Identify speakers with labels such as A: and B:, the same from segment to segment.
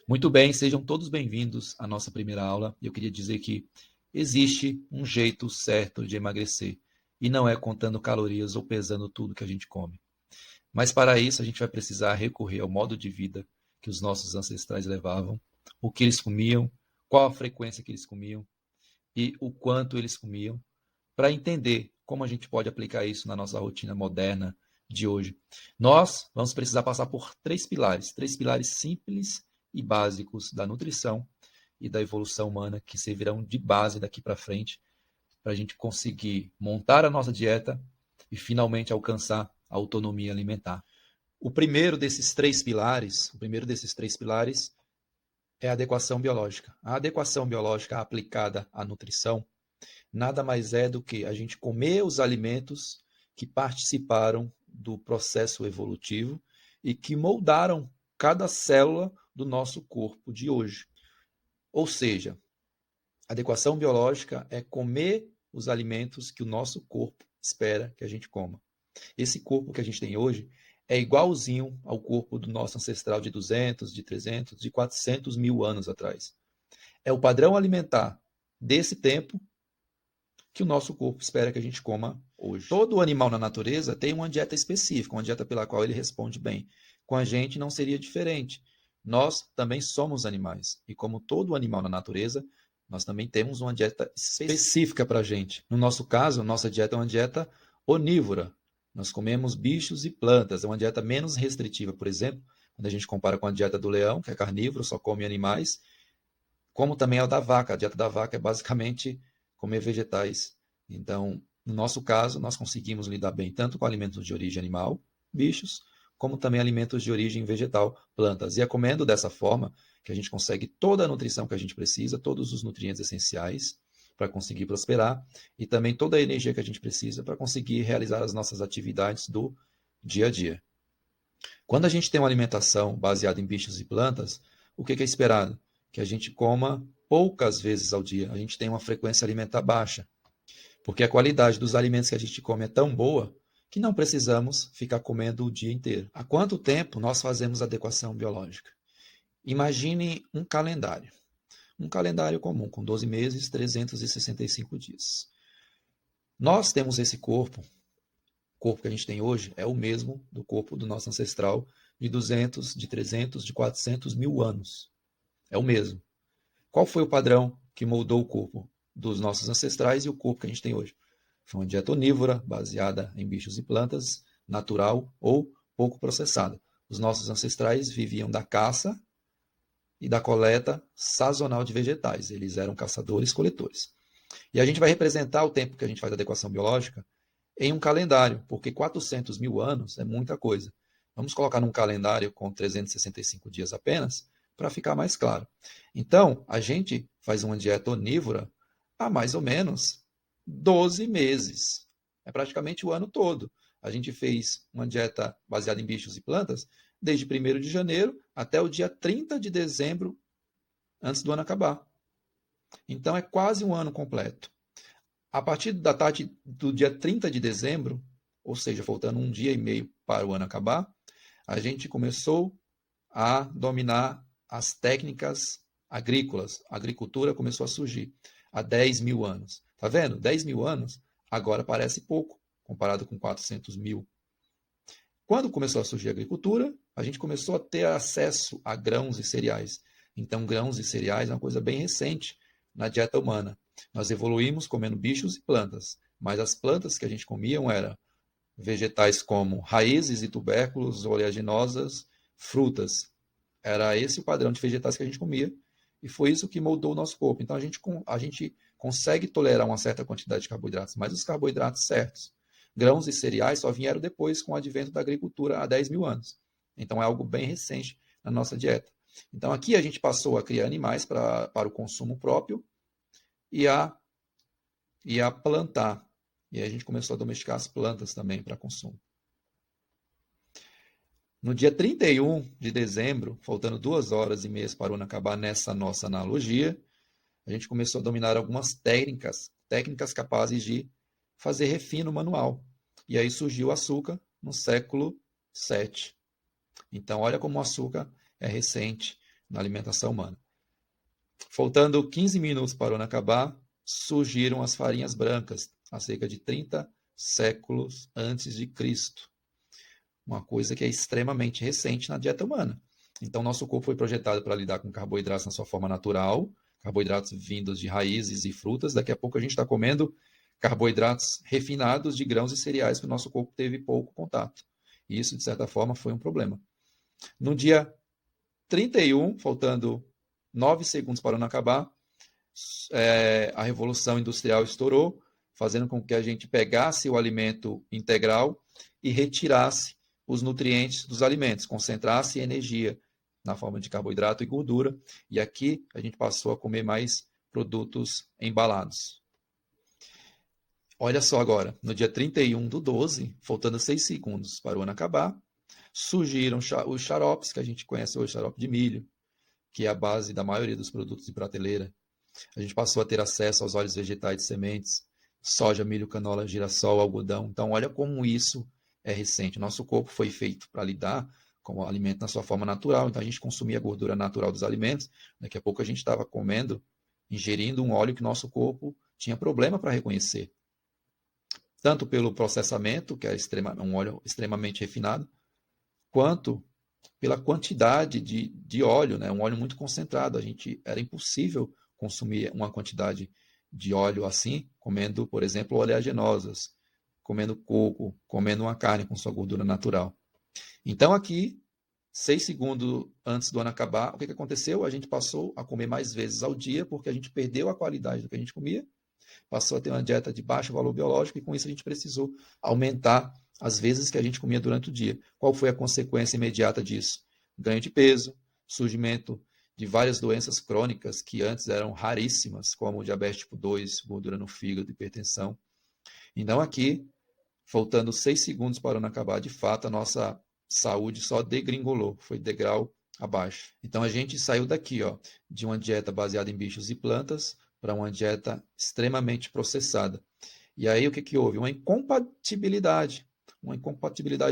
A: Muito bem, sejam todos bem-vindos à nossa primeira aula. Eu queria dizer que existe um jeito certo de emagrecer e não é contando calorias ou pesando tudo que a gente come. Mas para isso a gente vai precisar recorrer ao modo de vida que os nossos ancestrais levavam, o que eles comiam, qual a frequência que eles comiam e o quanto eles comiam, para entender como a gente pode aplicar isso na nossa rotina moderna de hoje. Nós vamos precisar passar por três pilares simples e básicos da nutrição e da evolução humana, que servirão de base daqui para frente, para a gente conseguir montar a nossa dieta e finalmente alcançar a autonomia alimentar. O primeiro desses três pilares é a adequação biológica. A adequação biológica aplicada à nutrição nada mais é do que a gente comer os alimentos que participaram do processo evolutivo e que moldaram cada célula do nosso corpo de hoje. Ou seja, adequação biológica é comer os alimentos que o nosso corpo espera que a gente coma. Esse corpo que a gente tem hoje é igualzinho ao corpo do nosso ancestral de 200, de 300, de 400 mil anos atrás. É o padrão alimentar desse tempo que o nosso corpo espera que a gente coma hoje. Todo animal na natureza tem uma dieta específica, uma dieta pela qual ele responde bem. Com a gente não seria diferente. Nós também somos animais. E como todo animal na natureza, nós também temos uma dieta específica para a gente. No nosso caso, nossa dieta é uma dieta onívora. Nós comemos bichos e plantas. É uma dieta menos restritiva, por exemplo, quando a gente compara com a dieta do leão, que é carnívoro, só come animais, como também a da vaca. A dieta da vaca é basicamente comer vegetais. Então, no nosso caso, nós conseguimos lidar bem tanto com alimentos de origem animal, bichos, como também alimentos de origem vegetal, plantas. E é comendo dessa forma que a gente consegue toda a nutrição que a gente precisa, todos os nutrientes essenciais para conseguir prosperar e também toda a energia que a gente precisa para conseguir realizar as nossas atividades do dia a dia. Quando a gente tem uma alimentação baseada em bichos e plantas, o que é esperado? Que a gente coma poucas vezes ao dia. A gente tem uma frequência alimentar baixa, porque a qualidade dos alimentos que a gente come é tão boa que não precisamos ficar comendo o dia inteiro. Há quanto tempo nós fazemos adequação biológica? Imagine um calendário. Um calendário comum, com 12 meses, 365 dias. Nós temos esse corpo, o corpo que a gente tem hoje é o mesmo do corpo do nosso ancestral de 200, de 300, de 400 mil anos. É o mesmo. Qual foi o padrão que moldou o corpo dos nossos ancestrais e o corpo que a gente tem hoje? Foi uma dieta onívora, baseada em bichos e plantas, natural ou pouco processada. Os nossos ancestrais viviam da caça e da coleta sazonal de vegetais. Eles eram caçadores-coletores. E a gente vai representar o tempo que a gente faz a adequação biológica em um calendário, porque 400 mil anos é muita coisa. Vamos colocar num calendário com 365 dias apenas, para ficar mais claro. Então, a gente faz uma dieta onívora há mais ou menos 12 meses. É praticamente o ano todo. A gente fez uma dieta baseada em bichos e plantas desde 1º de janeiro até o dia 30 de dezembro, antes do ano acabar. Então, é quase um ano completo. A partir da tarde do dia 30 de dezembro, ou seja, faltando um dia e meio para o ano acabar, a gente começou a dominar as técnicas agrícolas. A agricultura começou a surgir há 10 mil anos. Tá vendo? 10 mil anos agora parece pouco, comparado com 400 mil. Quando começou a surgir a agricultura, a gente começou a ter acesso a grãos e cereais. Então, grãos e cereais é uma coisa bem recente na dieta humana. Nós evoluímos comendo bichos e plantas, mas as plantas que a gente comia eram vegetais como raízes e tubérculos, oleaginosas, frutas. Era esse o padrão de vegetais que a gente comia e foi isso que moldou o nosso corpo. Então, a gente consegue tolerar uma certa quantidade de carboidratos, mas os carboidratos certos. Grãos e cereais só vieram depois com o advento da agricultura há 10 mil anos. Então, é algo bem recente na nossa dieta. Então, aqui a gente passou a criar animais para o consumo próprio e a plantar. E aí a gente começou a domesticar as plantas também para consumo. No dia 31 de dezembro, faltando 2 horas e meia para o ano acabar nessa nossa analogia, a gente começou a dominar algumas técnicas capazes de fazer refino manual. E aí surgiu o açúcar no século VII. Então, olha como o açúcar é recente na alimentação humana. Faltando 15 minutos para o ano acabar, surgiram as farinhas brancas, há cerca de 30 séculos antes de Cristo. Uma coisa que é extremamente recente na dieta humana. Então, nosso corpo foi projetado para lidar com carboidratos na sua forma natural, carboidratos vindos de raízes e frutas. Daqui a pouco a gente está comendo carboidratos refinados de grãos e cereais que o nosso corpo teve pouco contato. E isso, de certa forma, foi um problema. No dia 31, faltando 9 segundos para o ano acabar, a Revolução Industrial estourou, fazendo com que a gente pegasse o alimento integral e retirasse os nutrientes dos alimentos, concentrasse energia na forma de carboidrato e gordura, e aqui a gente passou a comer mais produtos embalados. Olha só agora, no dia 31/12, faltando 6 segundos para o ano acabar, surgiram os xaropes, que a gente conhece hoje, xarope de milho, que é a base da maioria dos produtos de prateleira. A gente passou a ter acesso aos óleos vegetais de sementes, soja, milho, canola, girassol, algodão. Então, olha como isso é recente. Nosso corpo foi feito para lidar com o alimento na sua forma natural. Então, a gente consumia a gordura natural dos alimentos. Daqui a pouco a gente estava comendo, ingerindo um óleo que nosso corpo tinha problema para reconhecer. Tanto pelo processamento, que é um óleo extremamente refinado, quanto pela quantidade de óleo, né? Um óleo muito concentrado. Era impossível consumir uma quantidade de óleo assim, comendo, por exemplo, oleaginosas, comendo coco, comendo uma carne com sua gordura natural. Então, aqui, 6 segundos antes do ano acabar, o que aconteceu? A gente passou a comer mais vezes ao dia, porque a gente perdeu a qualidade do que a gente comia, passou a ter uma dieta de baixo valor biológico, e com isso a gente precisou aumentar as vezes que a gente comia durante o dia. Qual foi a consequência imediata disso? Ganho de peso, surgimento de várias doenças crônicas que antes eram raríssimas, como diabetes tipo 2, gordura no fígado, hipertensão. Então, aqui, faltando 6 segundos para o ano acabar, de fato, a nossa saúde só degringolou, foi degrau abaixo. Então, a gente saiu daqui, ó, de uma dieta baseada em bichos e plantas para uma dieta extremamente processada. E aí, o que houve? Uma incompatibilidade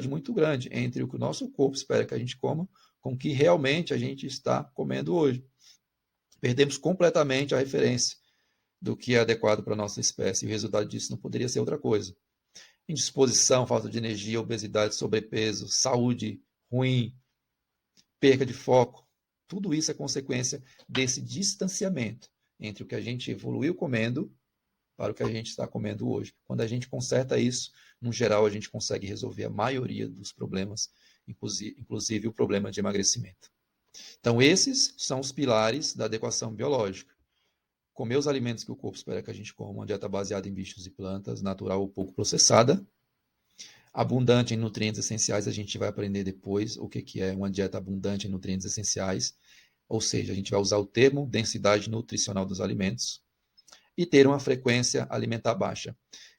A: muito grande entre o que o nosso corpo espera que a gente coma com o que realmente a gente está comendo hoje. Perdemos completamente a referência do que é adequado para a nossa espécie, e o resultado disso não poderia ser outra coisa. Indisposição, falta de energia, obesidade, sobrepeso, saúde ruim, perca de foco, tudo isso é consequência desse distanciamento entre o que a gente evoluiu comendo para o que a gente está comendo hoje. Quando a gente conserta isso, no geral, a gente consegue resolver a maioria dos problemas, inclusive o problema de emagrecimento. Então, esses são os pilares da adequação biológica. Comer os alimentos que o corpo espera que a gente coma, uma dieta baseada em bichos e plantas, natural ou pouco processada, abundante em nutrientes essenciais. A gente vai aprender depois o que é uma dieta abundante em nutrientes essenciais, ou seja, a gente vai usar o termo densidade nutricional dos alimentos, e ter uma frequência alimentar baixa.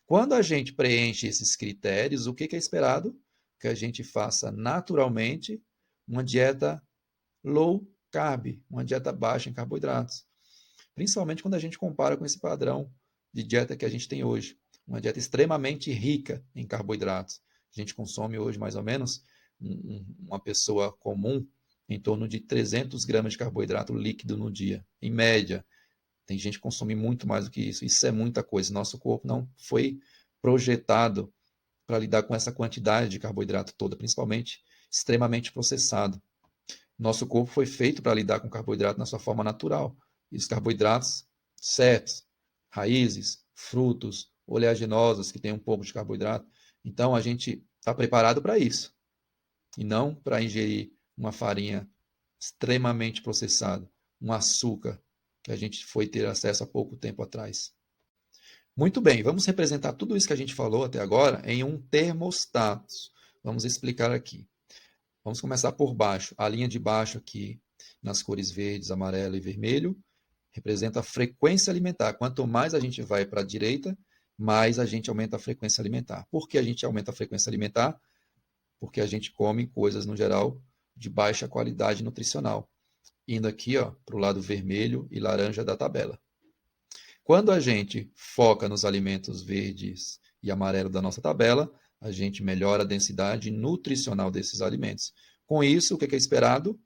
A: Quando a gente preenche esses critérios, o que é esperado? Que a gente faça naturalmente uma dieta low carb, uma dieta baixa em carboidratos. Principalmente quando a gente compara com esse padrão de dieta que a gente tem hoje. Uma dieta extremamente rica em carboidratos. A gente consome hoje mais ou menos, uma pessoa comum, em torno de 300 gramas de carboidrato líquido no dia, em média. Tem gente que consome muito mais do que isso. Isso é muita coisa. Nosso corpo não foi projetado para lidar com essa quantidade de carboidrato toda, principalmente extremamente processado. Nosso corpo foi feito para lidar com carboidrato na sua forma natural. E os carboidratos certos, raízes, frutos, oleaginosas, que tem um pouco de carboidrato. Então, a gente está preparado para isso. E não para ingerir uma farinha extremamente processada, um açúcar que a gente foi ter acesso há pouco tempo atrás. Muito bem, vamos representar tudo isso que a gente falou até agora em um termostato. Vamos explicar aqui. Vamos começar por baixo. A linha de baixo aqui, nas cores verdes, amarelo e vermelho, representa a frequência alimentar. Quanto mais a gente vai para a direita, mais a gente aumenta a frequência alimentar. Por que a gente aumenta a frequência alimentar? Porque a gente come coisas, no geral, de baixa qualidade nutricional. Indo aqui para o lado vermelho e laranja da tabela. Quando a gente foca nos alimentos verdes e amarelo da nossa tabela, a gente melhora a densidade nutricional desses alimentos. Com isso, o que é esperado?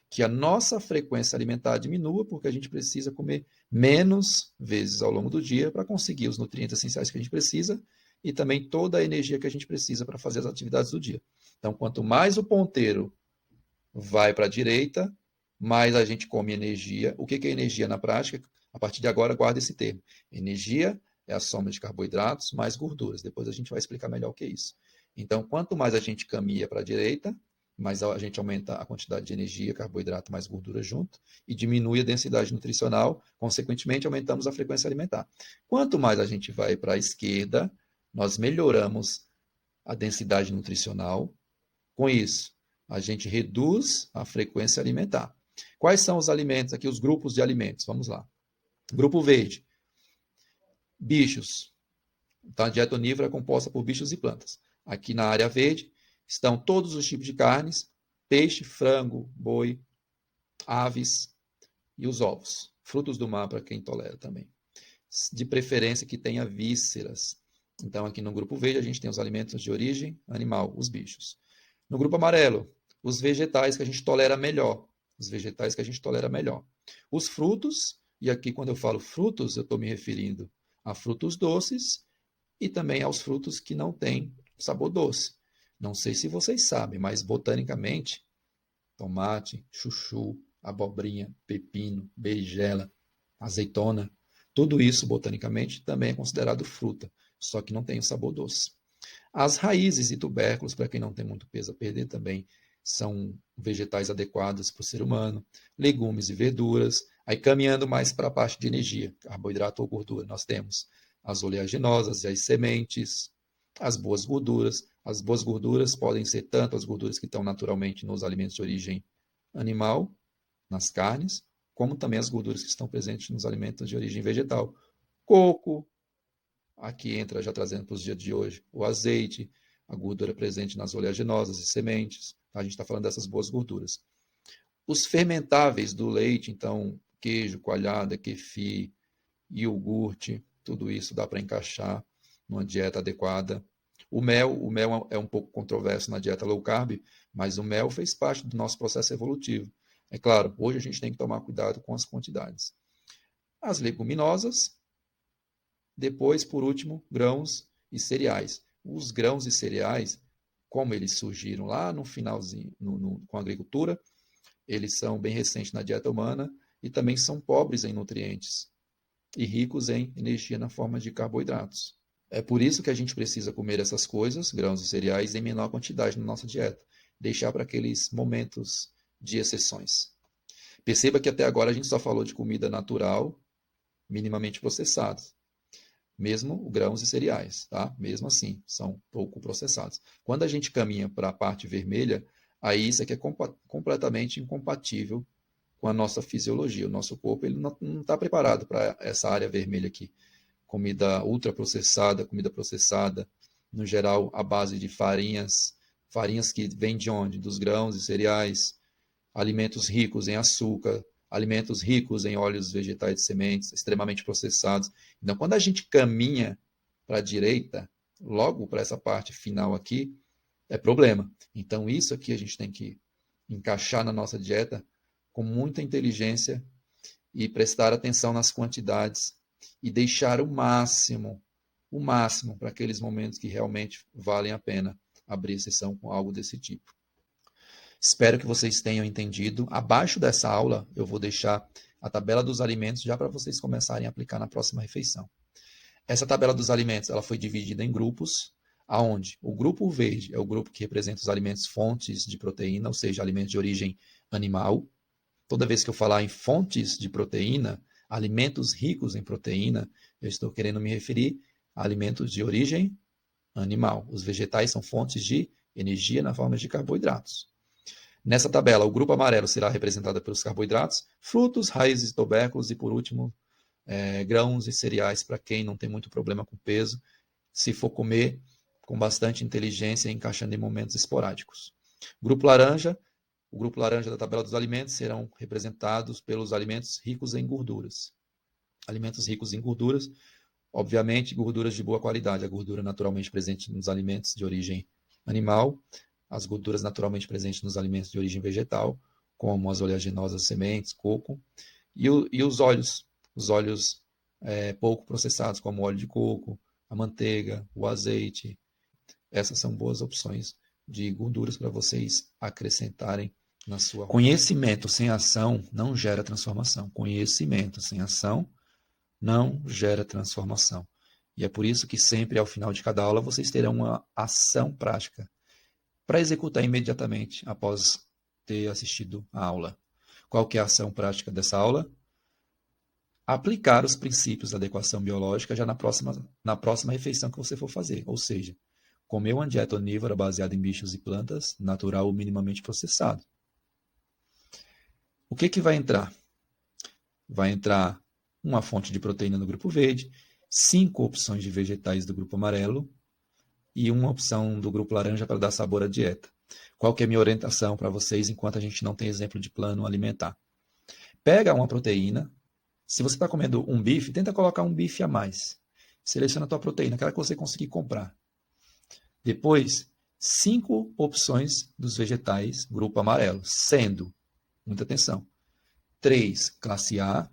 A: que a nossa frequência alimentar diminua, porque a gente precisa comer menos vezes ao longo do dia para conseguir os nutrientes essenciais que a gente precisa e também toda a energia que a gente precisa para fazer as atividades do dia. Então, quanto mais o ponteiro vai para a direita, mais a gente come energia. O que é energia na prática? A partir de agora, guarda esse termo. Energia é a soma de carboidratos mais gorduras. Depois a gente vai explicar melhor o que é isso. Então, quanto mais a gente caminha para a direita, mais a gente aumenta a quantidade de energia, carboidrato mais gordura junto, e diminui a densidade nutricional, consequentemente, aumentamos a frequência alimentar. Quanto mais a gente vai para a esquerda, nós melhoramos a densidade nutricional. Com isso, a gente reduz a frequência alimentar. Quais são os alimentos aqui, os grupos de alimentos? Vamos lá. Grupo verde, bichos. Então, a dieta onívora é composta por bichos e plantas. Aqui na área verde estão todos os tipos de carnes, peixe, frango, boi, aves e os ovos. Frutos do mar para quem tolera também. De preferência que tenha vísceras. Então, aqui no grupo verde, a gente tem os alimentos de origem animal, os bichos. No grupo amarelo, os vegetais que a gente tolera melhor. Os vegetais que a gente tolera melhor. Os frutos, e aqui quando eu falo frutos, eu estou me referindo a frutos doces e também aos frutos que não têm sabor doce. Não sei se vocês sabem, mas botanicamente, tomate, chuchu, abobrinha, pepino, berinjela, azeitona, tudo isso botanicamente também é considerado fruta, só que não tem o sabor doce. As raízes e tubérculos, para quem não tem muito peso a perder, também são vegetais adequados para o ser humano. Legumes e verduras. Aí caminhando mais para a parte de energia, carboidrato ou gordura, nós temos as oleaginosas e as sementes, as boas gorduras. As boas gorduras podem ser tanto as gorduras que estão naturalmente nos alimentos de origem animal, nas carnes, como também as gorduras que estão presentes nos alimentos de origem vegetal. Coco, aqui entra, já trazendo para os dias de hoje, o azeite, a gordura presente nas oleaginosas e sementes. A gente está falando dessas boas gorduras. Os fermentáveis do leite, então, queijo, coalhada, kefir, iogurte, tudo isso dá para encaixar numa dieta adequada. O mel é um pouco controverso na dieta low carb, mas o mel fez parte do nosso processo evolutivo. É claro, hoje a gente tem que tomar cuidado com as quantidades. As leguminosas, depois, por último, grãos e cereais. Os grãos e cereais, como eles surgiram lá no finalzinho, com a agricultura, eles são bem recentes na dieta humana e também são pobres em nutrientes e ricos em energia na forma de carboidratos. É por isso que a gente precisa comer essas coisas, grãos e cereais, em menor quantidade na nossa dieta. Deixar para aqueles momentos de exceções. Perceba que até agora a gente só falou de comida natural, minimamente processada. Mesmo grãos e cereais, tá? Mesmo assim, são pouco processados. Quando a gente caminha para a parte vermelha, aí isso aqui é completamente incompatível com a nossa fisiologia. O nosso corpo ele não está preparado para essa área vermelha aqui. Comida ultraprocessada, comida processada, no geral, à base de farinhas que vêm de onde? Dos grãos e cereais, alimentos ricos em açúcar, alimentos ricos em óleos vegetais e sementes, extremamente processados. Então, quando a gente caminha para a direita, logo para essa parte final aqui, é problema. Então, isso aqui a gente tem que encaixar na nossa dieta com muita inteligência e prestar atenção nas quantidades e deixar o máximo para aqueles momentos que realmente valem a pena abrir sessão com algo desse tipo. Espero que vocês tenham entendido. Abaixo dessa aula, eu vou deixar a tabela dos alimentos já para vocês começarem a aplicar na próxima refeição. Essa tabela dos alimentos ela foi dividida em grupos, aonde o grupo verde é o grupo que representa os alimentos fontes de proteína, ou seja, alimentos de origem animal. Toda vez que eu falar em fontes de proteína, alimentos ricos em proteína, eu estou querendo me referir a alimentos de origem animal. Os vegetais são fontes de energia na forma de carboidratos. Nessa tabela, o grupo amarelo será representado pelos carboidratos, frutos, raízes, tubérculos e, por último, grãos e cereais para quem não tem muito problema com peso, se for comer com bastante inteligência, encaixando em momentos esporádicos. O grupo laranja da tabela dos alimentos serão representados pelos alimentos ricos em gorduras. Alimentos ricos em gorduras, obviamente, gorduras de boa qualidade, a gordura naturalmente presente nos alimentos de origem animal, as gorduras naturalmente presentes nos alimentos de origem vegetal, como as oleaginosas sementes, coco, e os óleos pouco processados, como o óleo de coco, a manteiga, o azeite. Essas são boas opções de gorduras para vocês acrescentarem na sua. Conhecimento sem ação não gera transformação. Conhecimento sem ação não gera transformação. E é por isso que sempre ao final de cada aula vocês terão uma ação prática para executar imediatamente após ter assistido a aula. Qual que é a ação prática dessa aula? Aplicar os princípios da adequação biológica já na próxima refeição que você for fazer. Ou seja, comer uma dieta onívora baseada em bichos e plantas, natural ou minimamente processado. O que vai entrar? Vai entrar uma fonte de proteína no grupo verde, 5 opções de vegetais do grupo amarelo e uma opção do grupo laranja para dar sabor à dieta. Qual que é a minha orientação para vocês enquanto a gente não tem exemplo de plano alimentar? Pega uma proteína. Se você está comendo um bife, tenta colocar um bife a mais. Seleciona a tua proteína, aquela que você conseguir comprar. Depois, 5 opções dos vegetais grupo amarelo, sendo, muita atenção, 3 classe A,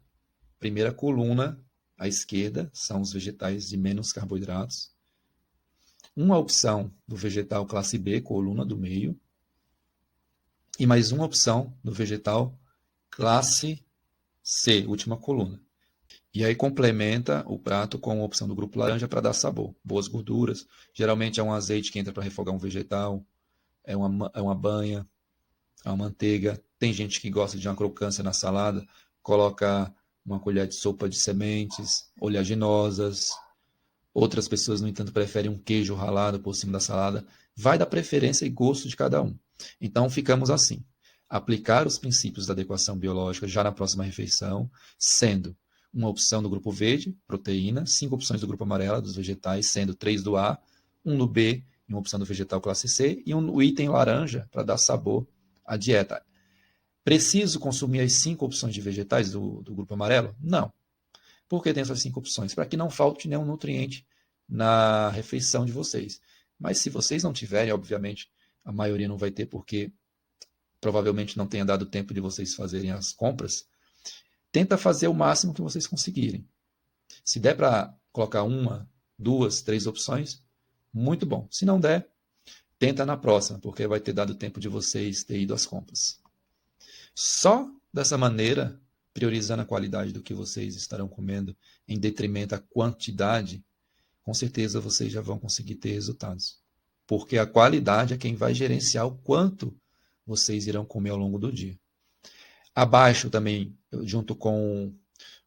A: primeira coluna à esquerda, são os vegetais de menos carboidratos. Uma opção do vegetal classe B, coluna do meio. E mais uma opção do vegetal classe C, última coluna. E aí complementa o prato com a opção do grupo laranja para dar sabor. Boas gorduras. Geralmente é um azeite que entra para refogar um vegetal. É uma banha. É uma manteiga. Tem gente que gosta de uma crocância na salada. Coloca uma colher de sopa de sementes oleaginosas. Outras pessoas, no entanto, preferem um queijo ralado por cima da salada. Vai da preferência e gosto de cada um. Então, ficamos assim. Aplicar os princípios da adequação biológica já na próxima refeição, sendo uma opção do grupo verde, proteína, 5 opções do grupo amarelo, dos vegetais, sendo 3 do A, 1 do B, e uma opção do vegetal classe C, e um item laranja para dar sabor à dieta. Preciso consumir as 5 opções de vegetais do grupo amarelo? Não. Por que tem essas 5 opções? Para que não falte nenhum nutriente na refeição de vocês. Mas se vocês não tiverem, obviamente, a maioria não vai ter, porque provavelmente não tenha dado tempo de vocês fazerem as compras, tenta fazer o máximo que vocês conseguirem. Se der para colocar 1, 2, 3 opções, muito bom. Se não der, tenta na próxima, porque vai ter dado tempo de vocês ter ido às compras. Só dessa maneira, priorizando a qualidade do que vocês estarão comendo em detrimento da quantidade, com certeza vocês já vão conseguir ter resultados. Porque a qualidade é quem vai gerenciar o quanto vocês irão comer ao longo do dia. Abaixo também, junto com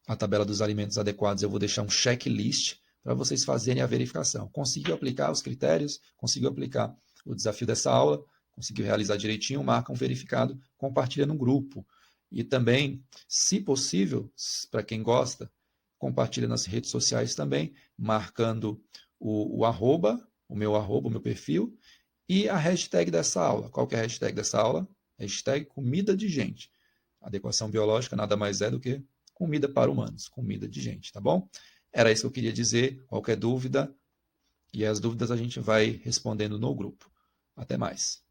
A: a tabela dos alimentos adequados, eu vou deixar um checklist para vocês fazerem a verificação. Conseguiu aplicar os critérios? Conseguiu aplicar o desafio dessa aula? Conseguiu realizar direitinho? Marca um verificado, compartilha no grupo. E também, se possível, para quem gosta, compartilha nas redes sociais também, marcando o arroba, o meu perfil, e a hashtag dessa aula. Qual que é a hashtag dessa aula? Hashtag comida de gente. Adequação biológica nada mais é do que comida para humanos, comida de gente, tá bom? Era isso que eu queria dizer. Qualquer dúvida, e as dúvidas a gente vai respondendo no grupo. Até mais.